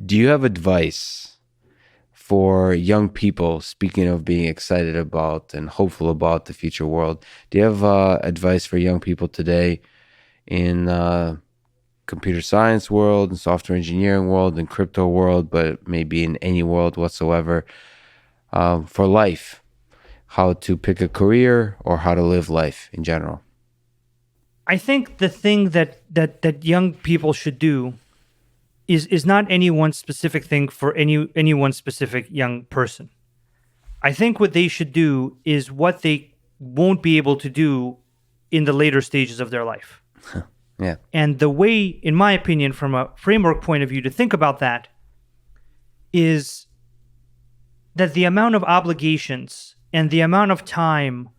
do you have advice for young people, speaking of being excited about and hopeful about the future world? Do you have advice for young people today in computer science world and software engineering world and crypto world, but maybe in any world whatsoever, for life, how to pick a career or how to live life in general? I think the thing that young people should do is not any one specific thing for any one specific young person. I think what they should do is what they won't be able to do in the later stages of their life. Yeah. And the way, in my opinion, from a framework point of view, to think about that is that the amount of obligations and the amount of time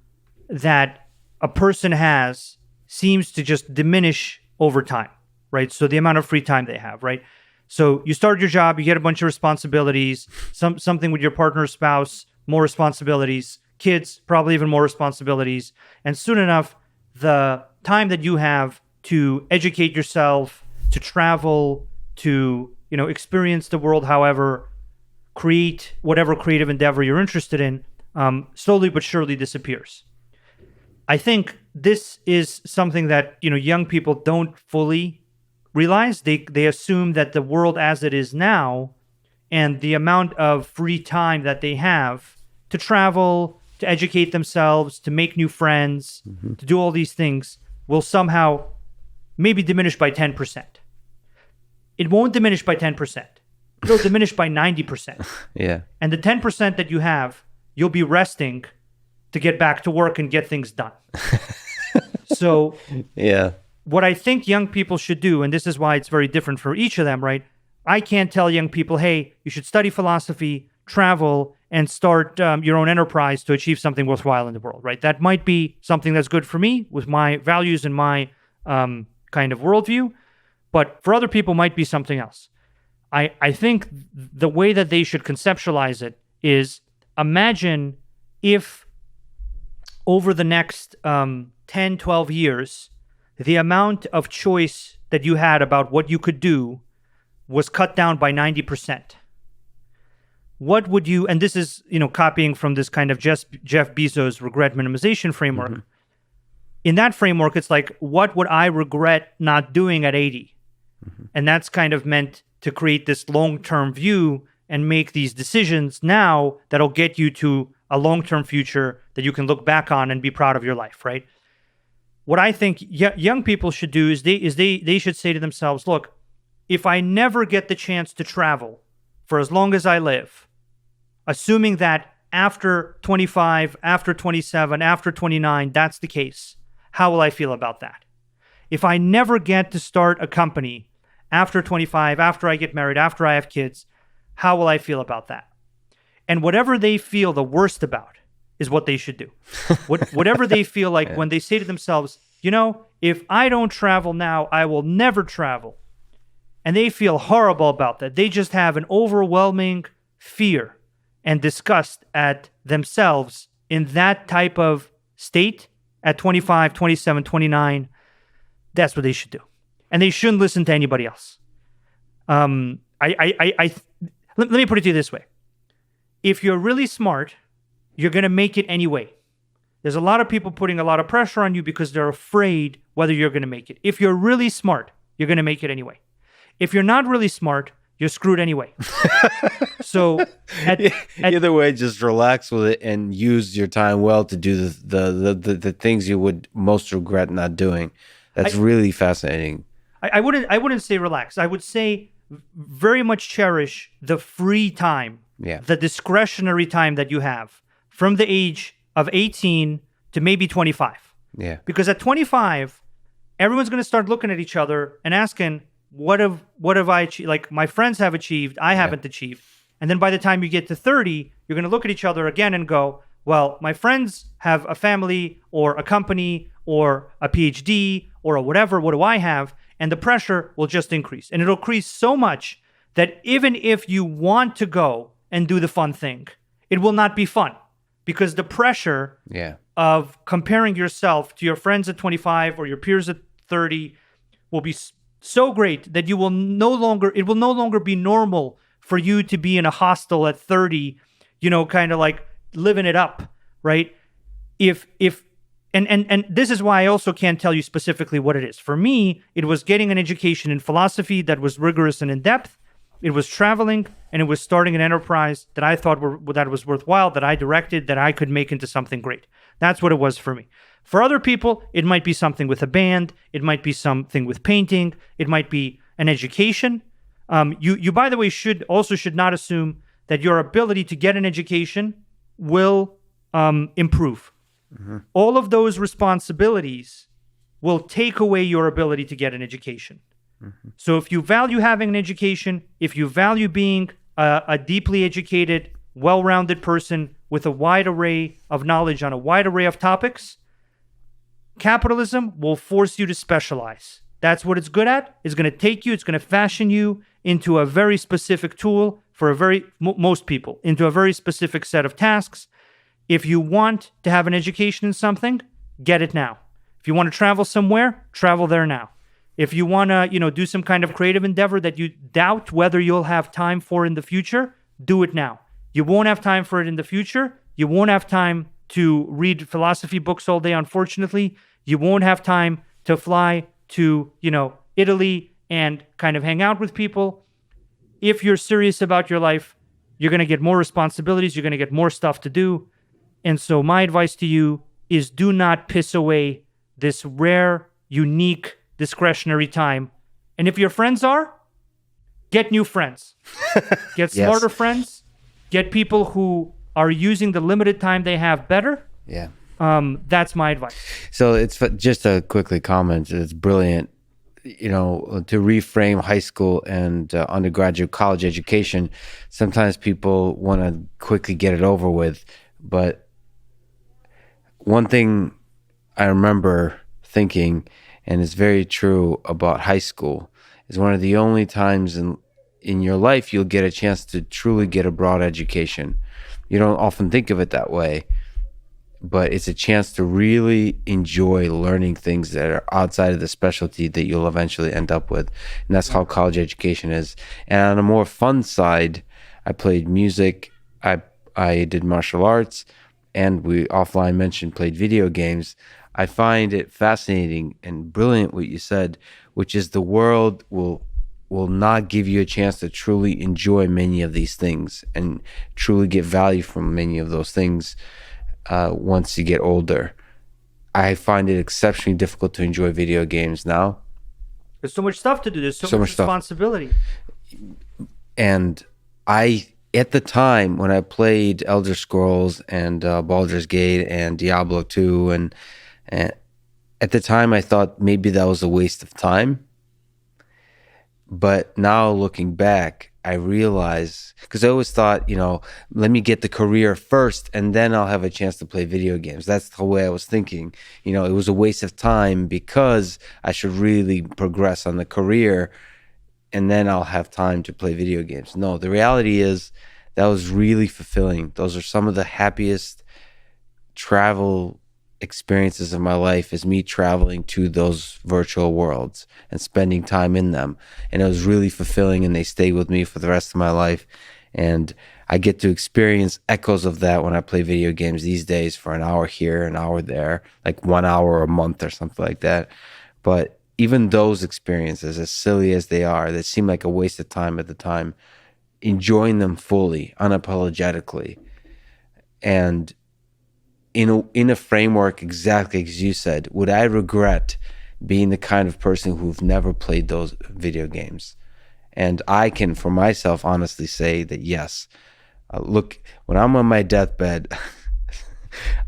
that a person has seems to just diminish over time, right? So the amount of free time they have, right? So you start your job, you get a bunch of responsibilities, something with your partner or spouse, more responsibilities, kids, probably even more responsibilities. And soon enough, the time that you have to educate yourself, to travel, to, experience the world, however, create whatever creative endeavor you're interested in, slowly but surely disappears. I think this is something that, young people don't fully realize. They assume that the world as it is now and the amount of free time that they have to travel, to educate themselves, to make new friends, to do all these things will somehow maybe diminish by 10%. It won't diminish by 10%. It'll diminish by 90%. Yeah. And the 10% that you have, you'll be resting to get back to work and get things done. So Yeah. what I think young people should do, and this is why it's very different for each of them, right? I can't tell young people, hey, you should study philosophy, travel, and start your own enterprise to achieve something worthwhile in the world, right? That might be something that's good for me with my values and my kind of worldview, but for other people might be something else. I think the way that they should conceptualize it is imagine if over the next 10, 12 years, the amount of choice that you had about what you could do was cut down by 90%. What would you, and this is, copying from this kind of Jeff Bezos regret minimization framework. Mm-hmm. In that framework, it's like, what would I regret not doing at 80? Mm-hmm. And that's kind of meant to create this long-term view and make these decisions now that'll get you to a long-term future that you can look back on and be proud of your life, right? What I think young people should do is they should say to themselves, look, if I never get the chance to travel for as long as I live, assuming that after 25, after 27, after 29, that's the case, how will I feel about that? If I never get to start a company after 25, after I get married, after I have kids, how will I feel about that? And whatever they feel the worst about is what they should do. Whatever they feel like when they say to themselves, if I don't travel now, I will never travel. And they feel horrible about that. They just have an overwhelming fear and disgust at themselves in that type of state at 25, 27, 29. That's what they should do. And they shouldn't listen to anybody else. Let me put it to you this way. If you're really smart, you're going to make it anyway. There's a lot of people putting a lot of pressure on you because they're afraid whether you're going to make it. If you're really smart, you're going to make it anyway. If you're not really smart, you're screwed anyway. So either way, just relax with it and use your time well to do the things you would most regret not doing. That's really fascinating. I wouldn't say relax. I would say very much cherish the free time, the discretionary time that you have from the age of 18 to maybe 25. Yeah. Because at 25, everyone's going to start looking at each other and asking, what have I achieved? Like my friends have achieved, I haven't achieved. And then by the time you get to 30, you're going to look at each other again and go, well, my friends have a family or a company or a PhD or a whatever. What do I have? And the pressure will just increase. And it'll increase so much that even if you want to go and do the fun thing, it will not be fun because the pressure of comparing yourself to your friends at 25 or your peers at 30 will be so great that it will no longer be normal for you to be in a hostel at 30, kind of like living it up, right? If and this is why I also can't tell you specifically what it is. For me, it was getting an education in philosophy that was rigorous and in depth. It was traveling, and it was starting an enterprise that I thought that was worthwhile, that I directed, that I could make into something great. That's what it was for me. For other people, it might be something with a band. It might be something with painting. It might be an education. You by the way, should not assume that your ability to get an education will improve. Mm-hmm. All of those responsibilities will take away your ability to get an education. Mm-hmm. So if you value having an education, if you value being a deeply educated, well-rounded person with a wide array of knowledge on a wide array of topics, capitalism will force you to specialize. That's what it's good at. It's going to take you, it's going to fashion you into a very specific tool for most people, into a very specific set of tasks. If you want to have an education in something, get it now. If you want to travel somewhere, travel there now. If you want to, do some kind of creative endeavor that you doubt whether you'll have time for in the future, do it now. You won't have time for it in the future. You won't have time to read philosophy books all day, unfortunately. You won't have time to fly to, Italy and kind of hang out with people. If you're serious about your life, you're going to get more responsibilities. You're going to get more stuff to do. And so my advice to you is do not piss away this rare, unique, discretionary time. And if your friends are, get new friends. Get smarter friends. Get people who are using the limited time they have better. Yeah. That's my advice. So it's just to quickly comment. It's brilliant, to reframe high school and undergraduate college education. Sometimes people want to quickly get it over with, but one thing I remember thinking, and it's very true about high school, is one of the only times in your life you'll get a chance to truly get a broad education. You don't often think of it that way, but it's a chance to really enjoy learning things that are outside of the specialty that you'll eventually end up with. And that's how college education is. And on a more fun side, I played music, I did martial arts, and we offline mentioned played video games. I find it fascinating and brilliant what you said, which is the world will not give you a chance to truly enjoy many of these things and truly get value from many of those things once you get older. I find it exceptionally difficult to enjoy video games now. There's so much stuff to do. There's so much responsibility. And at the time when I played Elder Scrolls and Baldur's Gate and Diablo 2, and at the time I thought maybe that was a waste of time. But now looking back, I realize, because I always thought, let me get the career first and then I'll have a chance to play video games. That's the way I was thinking. It was a waste of time because I should really progress on the career and then I'll have time to play video games. No, the reality is that was really fulfilling. Those are some of the happiest travel experiences of my life, is me traveling to those virtual worlds and spending time in them. And it was really fulfilling, and they stayed with me for the rest of my life. And I get to experience echoes of that when I play video games these days for an hour here, an hour there, like 1 hour a month or something like that. But even those experiences, as silly as they are, that seem like a waste of time at the time, enjoying them fully, unapologetically, and in a framework exactly as you said, would I regret being the kind of person who've never played those video games? And I can, for myself, honestly say that yes. Look, when I'm on my deathbed,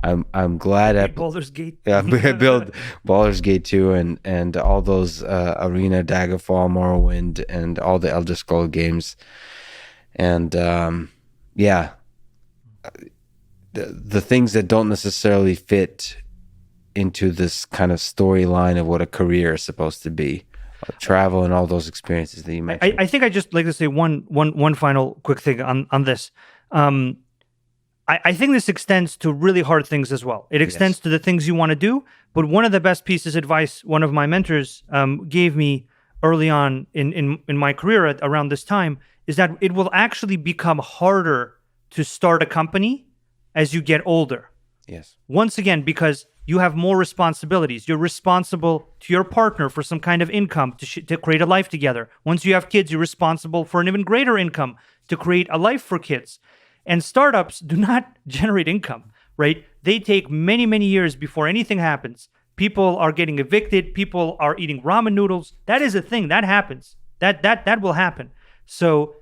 I'm glad I Baldur's Gate. Yeah, I built Baldur's Gate 2 and all those Arena, Daggerfall, Morrowind, and all the Elder Scrolls games. And the things that don't necessarily fit into this kind of storyline of what a career is supposed to be, travel and all those experiences that you mentioned. I think I just like to say one final quick thing on this. I think this extends to really hard things as well. It extends to the things you want to do. But one of the best pieces of advice one of my mentors gave me early on in my career around this time is that it will actually become harder to start a company as you get older. Yes. Once again, because you have more responsibilities. You're responsible to your partner for some kind of income to create a life together. Once you have kids, you're responsible for an even greater income to create a life for kids. And startups do not generate income, right? They take many, many years before anything happens. People are getting evicted. People are eating ramen noodles. That is a thing that happens. That will happen. So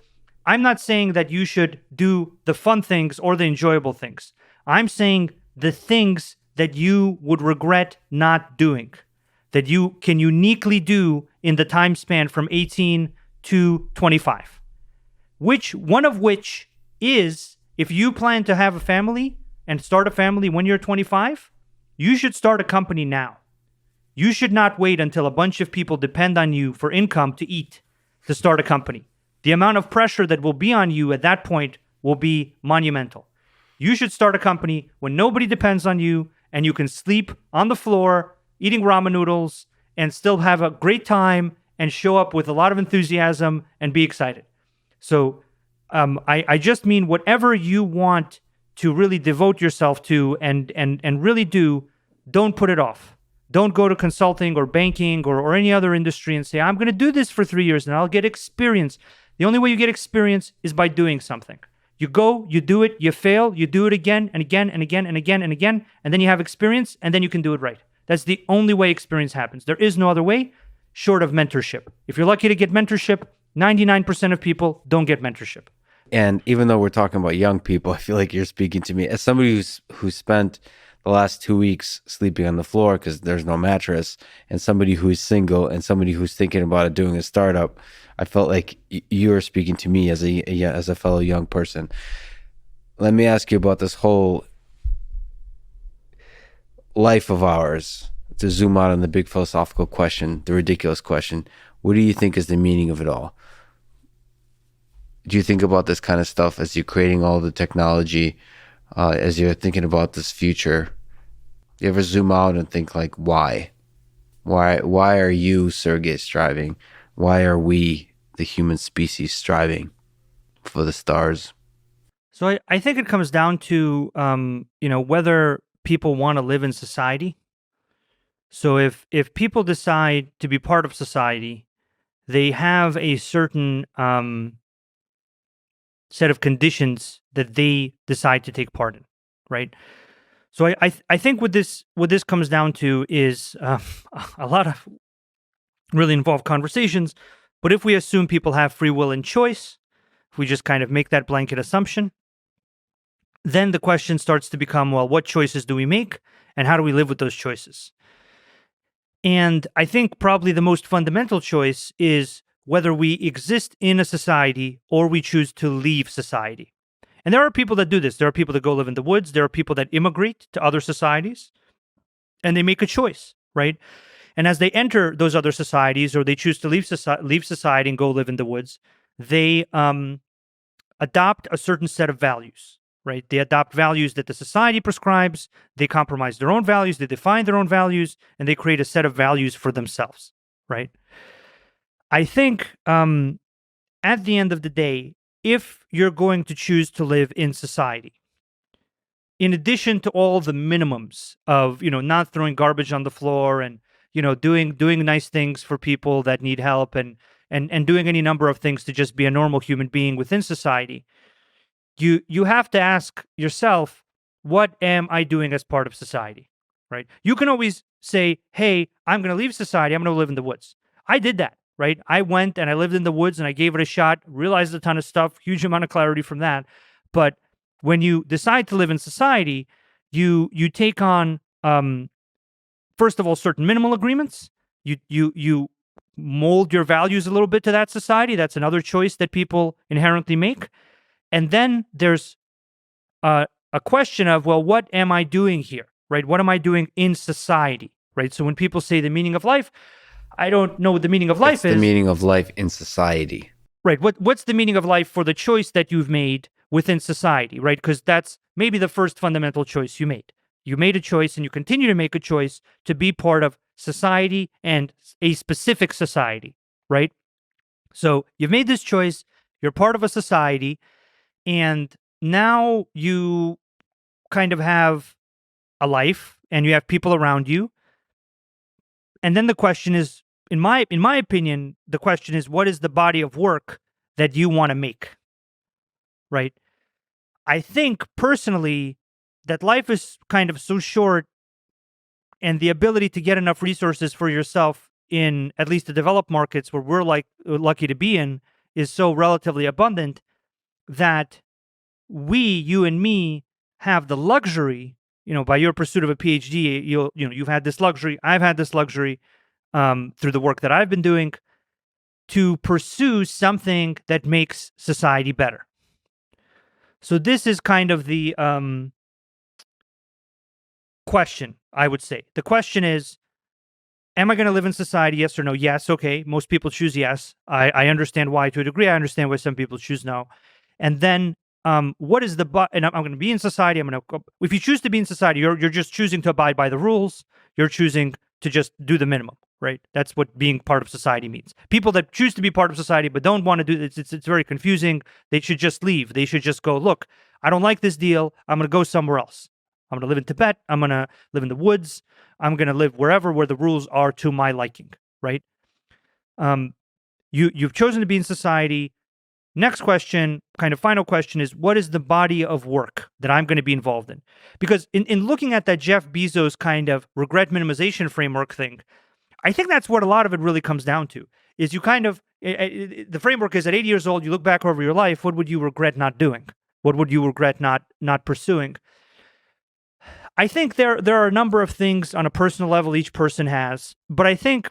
I'm not saying that you should do the fun things or the enjoyable things. I'm saying the things that you would regret not doing, that you can uniquely do in the time span from 18 to 25. One of which is, if you plan to have a family and start a family when you're 25, you should start a company now. You should not wait until a bunch of people depend on you for income to eat to start a company. The amount of pressure that will be on you at that point will be monumental. You should start a company when nobody depends on you and you can sleep on the floor eating ramen noodles and still have a great time and show up with a lot of enthusiasm and be excited. So I just mean whatever you want to really devote yourself to and really do, don't put it off. Don't go to consulting or banking or any other industry and say, I'm going to do this for 3 years and I'll get experience. The only way you get experience is by doing something. You go, you do it, you fail, you do it again and again and again and again and again, and then you have experience, and then you can do it right. That's the only way experience happens. There is no other way short of mentorship. If you're lucky to get mentorship, 99% of people don't get mentorship. And even though we're talking about young people, I feel like you're speaking to me as somebody who spent the last 2 weeks sleeping on the floor because there's no mattress, and somebody who's single and somebody who's thinking about doing a startup. I felt like you were speaking to me as a fellow young person. Let me ask you about this whole life of ours, to zoom out on the big philosophical question, the ridiculous question. What do you think is the meaning of it all? Do you think about this kind of stuff as you're creating all the technology, as you're thinking about this future? Do you ever zoom out and think like, why? Why are you, Sergey, striving? Why are we, the human species, striving for the stars? So I think it comes down to whether people want to live in society. So if people decide to be part of society, they have a certain set of conditions that they decide to take part in, right? So I think what this comes down to is a lot of really involved conversations. But if we assume people have free will and choice, if we just kind of make that blanket assumption, then the question starts to become, well, what choices do we make and how do we live with those choices? And I think probably the most fundamental choice is whether we exist in a society or we choose to leave society. And there are people that do this. There are people that go live in the woods. There are people that immigrate to other societies and they make a choice, right? And as they enter those other societies or they choose to leave society and go live in the woods, they adopt a certain set of values, right? They adopt values that the society prescribes. They compromise their own values. They define their own values, and they create a set of values for themselves, right? I think at the end of the day, if you're going to choose to live in society, in addition to all the minimums of, not throwing garbage on the floor and, doing nice things for people that need help and doing any number of things to just be a normal human being within society, you have to ask yourself, what am I doing as part of society, right? You can always say, hey, I'm going to leave society. I'm going to live in the woods. I did that, right? I went and I lived in the woods and I gave it a shot, realized a ton of stuff, huge amount of clarity from that. But when you decide to live in society, you take on, first of all, certain minimal agreements. You mold your values a little bit to that society. That's another choice that people inherently make. And then there's a question of, well, what am I doing here, right? What am I doing in society, right? So when people say the meaning of life, I don't know what the meaning of life is. The meaning of life in society. Right. What's the meaning of life for the choice that you've made within society, right? Because that's maybe the first fundamental choice you made. You made a choice and you continue to make a choice to be part of society and a specific society. right? So you've made this choice, you're part of a society, and now you kind of have a life and you have people around you. And then the question is, in my opinion, the question is, what is the body of work that you want to make, right? I think personally that life is kind of so short, and the ability to get enough resources for yourself in at least the developed markets where we're like lucky to be in is so relatively abundant that you and me have the luxury, by your pursuit of a PhD, you've had this luxury, I've had this luxury, through the work that I've been doing, to pursue something that makes society better. So this is kind of the question, I would say. The question is, am I going to live in society? Yes or no? Yes. Okay. Most people choose yes. I understand why to a degree. I understand why some people choose no. And then, what is and I'm going to be in society. If you choose to be in society, you're just choosing to abide by the rules. You're choosing to just do the minimum, right? That's what being part of society means. People that choose to be part of society but don't want to do this, it's very confusing. They should just leave. They should just go, look, I don't like this deal. I'm going to go somewhere else. I'm going to live in Tibet. I'm going to live in the woods. I'm going to live where the rules are to my liking, right? You've chosen to be in society. Next question, kind of final question, is what is the body of work that I'm going to be involved in? Because in looking at that Jeff Bezos kind of regret minimization framework thing, I think that's what a lot of it really comes down to, is you kind of, the framework is at 80 years old, you look back over your life, what would you regret not doing? What would you regret not pursuing? I think there are a number of things on a personal level each person has, but I think,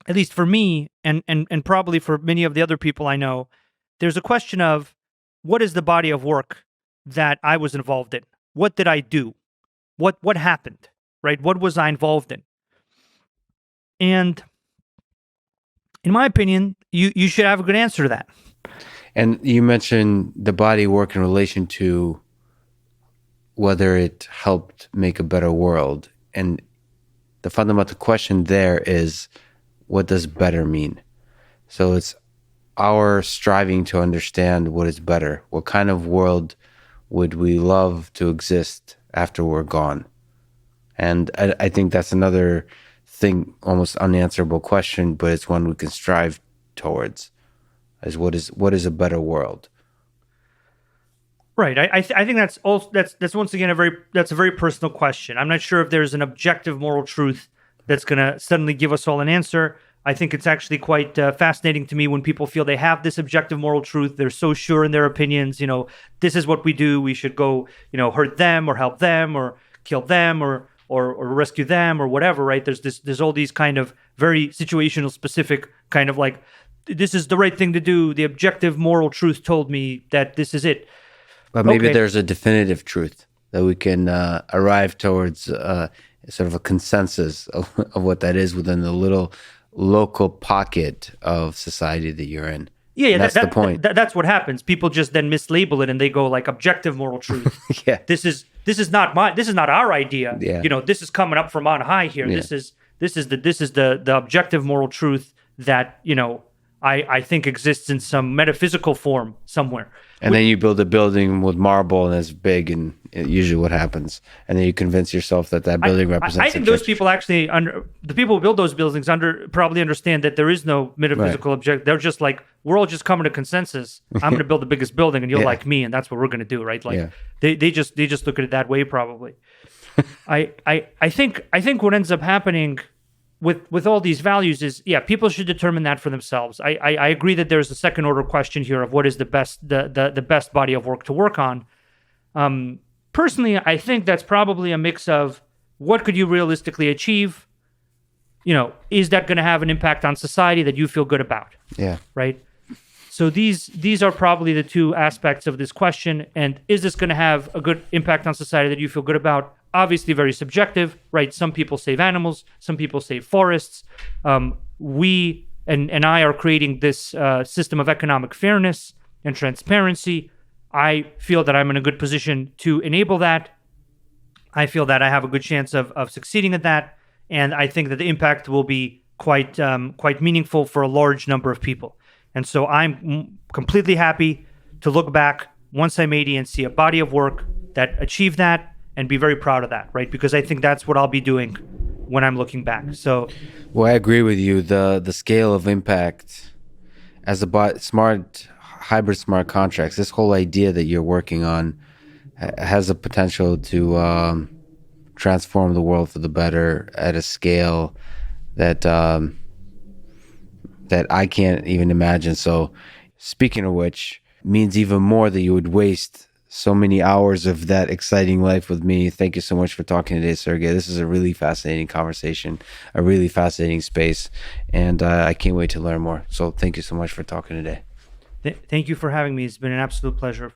at least for me, and probably for many of the other people I know, there's a question of what is the body of work that I was involved in? What did I do? What happened? Right? What was I involved in? And in my opinion, you should have a good answer to that. And you mentioned the body work in relation to whether it helped make a better world. And the fundamental question there is, what does better mean? So it's our striving to understand what is better. What kind of world would we love to exist after we're gone? And I think that's another thing, almost unanswerable question, but it's one we can strive towards, is what is a better world? Right. I think that's also that's once again a very personal question. I'm not sure if there's an objective moral truth that's going to suddenly give us all an answer. I think it's actually quite fascinating to me when people feel they have this objective moral truth. They're so sure in their opinions. This is what we do. We should go, hurt them or help them or kill them or rescue them or whatever. Right? There's all these kind of very situational specific kind of like, this is the right thing to do. The objective moral truth told me that this is it. But maybe there's a definitive truth that we can arrive towards, sort of a consensus of what that is within the little local pocket of society that you're in. Yeah, that's the point. That's what happens. People just then mislabel it and they go like objective moral truth. Yeah, this is not our idea. Yeah. This is coming up from on high here. Yeah. This is the objective moral truth that I think exists in some metaphysical form somewhere. And then you build a building with marble and it's big, and usually what happens. And then you convince yourself that building represents. I think those people actually, the people who build those buildings probably understand that there is no metaphysical object. They're just like, we're all just coming to consensus. I'm going to build the biggest building, and you'll like me, and that's what we're going to do, right? Like they just look at it that way, probably. I think what ends up happening with all these values is, people should determine that for themselves. I agree that there's a second order question here of what is the best body of work to work on. Personally, I think that's probably a mix of what could you realistically achieve? Is that going to have an impact on society that you feel good about? Yeah. Right. So these are probably the two aspects of this question. And is this going to have a good impact on society that you feel good about? Obviously very subjective, right? Some people save animals, some people save forests. We and I are creating this system of economic fairness and transparency. I feel that I'm in a good position to enable that. I feel that I have a good chance of succeeding at that. And I think that the impact will be quite meaningful for a large number of people. And so I'm completely happy to look back once I'm 80 and see a body of work that achieved that and be very proud of that, right? Because I think that's what I'll be doing when I'm looking back. So, Well, I agree with you. The scale of impact as about smart hybrid smart contracts, this whole idea that you're working on has the potential to transform the world for the better at a scale that that I can't even imagine. So, speaking of which, means even more that you would waste so many hours of that exciting life with me. Thank you so much for talking today, Sergey. This is a really fascinating conversation, a really fascinating space, and I can't wait to learn more. So, thank you so much for talking today. thank you for having me. It's been an absolute pleasure.